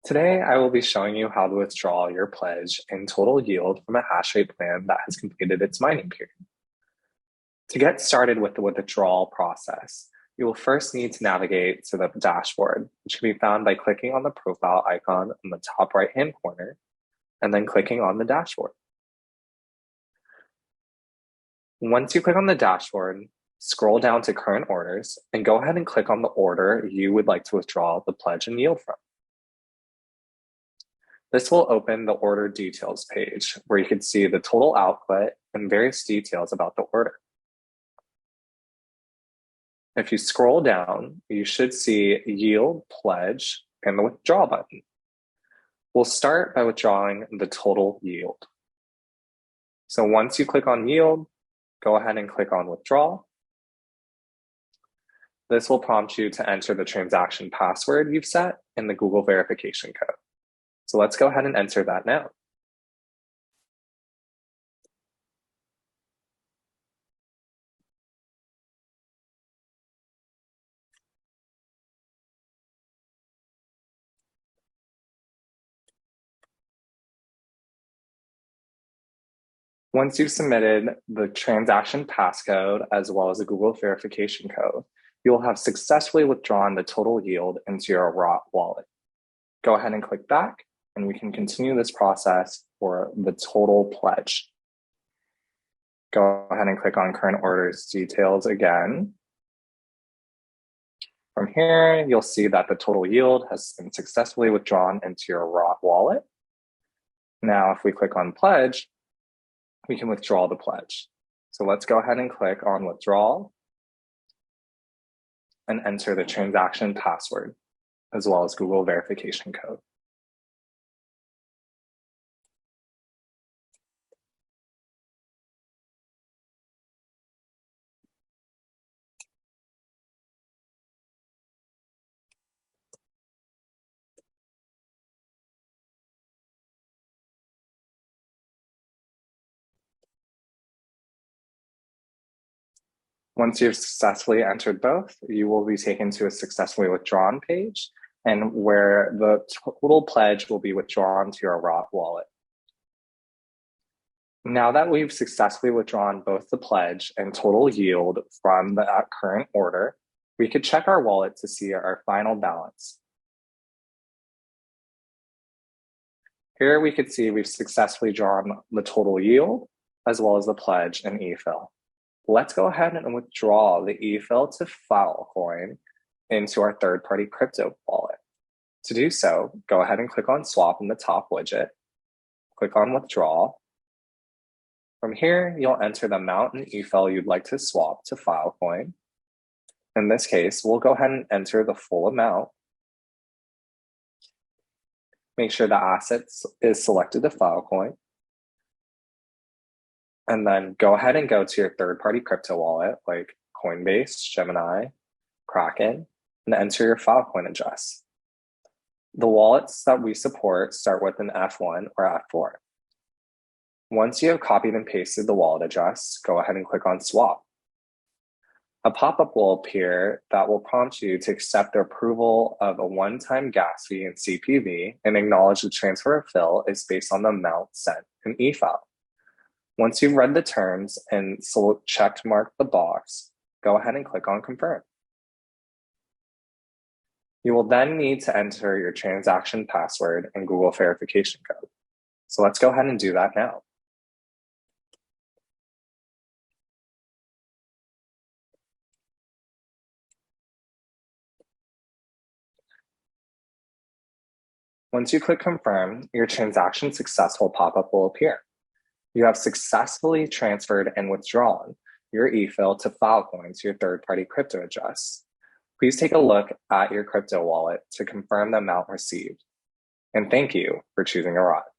Today, I will be showing you how to withdraw your pledge and total yield from a hash rate plan that has completed its mining period. To get started with the withdrawal process, you will first need to navigate to the dashboard, which can be found by clicking on the profile icon in the top right-hand corner, and then clicking on the dashboard. Once you click on the dashboard, scroll down to current orders and go ahead and click on the order you would like to withdraw the pledge and yield from. This will open the order details page where you can see the total output and various details about the order. If you scroll down, you should see yield, pledge, and the withdraw button. We'll start by withdrawing the total yield. So once you click on yield, go ahead and click on withdraw. This will prompt you to enter the transaction password you've set and the Google verification code. So let's go ahead and enter that now. Once you've submitted the transaction passcode as well as the Google verification code, you'll have successfully withdrawn the total yield into your Ararat wallet. Go ahead and click back, and we can continue this process for the total pledge. Go ahead and click on current orders details again. From here, you'll see that the total yield has been successfully withdrawn into your Ararat wallet. Now, if we click on pledge, we can withdraw the pledge. So let's go ahead and click on withdrawal and enter the transaction password as well as Google verification code. Once you've successfully entered both, you will be taken to a successfully withdrawn page and where the total pledge will be withdrawn to your Ararat wallet. Now that we've successfully withdrawn both the pledge and total yield from the current order, we could check our wallet to see our final balance. Here we could see we've successfully drawn the total yield as well as the pledge and eFill. Let's go ahead and withdraw the eFill to Filecoin into our third-party crypto wallet. To do so, go ahead and click on swap in the top widget, click on withdraw. From here, you'll enter the amount in eFill you'd like to swap to Filecoin. In this case, we'll go ahead and enter the full amount. Make sure the assets is selected to Filecoin. And then go ahead and go to your third-party crypto wallet like Coinbase, Gemini, Kraken, and enter your Filecoin address. The wallets that we support start with an F1 or F4. Once you have copied and pasted the wallet address, go ahead and click on swap. A pop-up will appear that will prompt you to accept the approval of a one-time gas fee and CPV and acknowledge the transfer of fill is based on the amount sent in eFile. Once you've read the terms and checked mark the box, go ahead and click on confirm. You will then need to enter your transaction password and Google verification code. So let's go ahead and do that now. Once you click confirm, your transaction successful pop-up will appear. You have successfully transferred and withdrawn your eFill to Filecoin to your third-party crypto address. Please take a look at your crypto wallet to confirm the amount received. And thank you for choosing Ararat.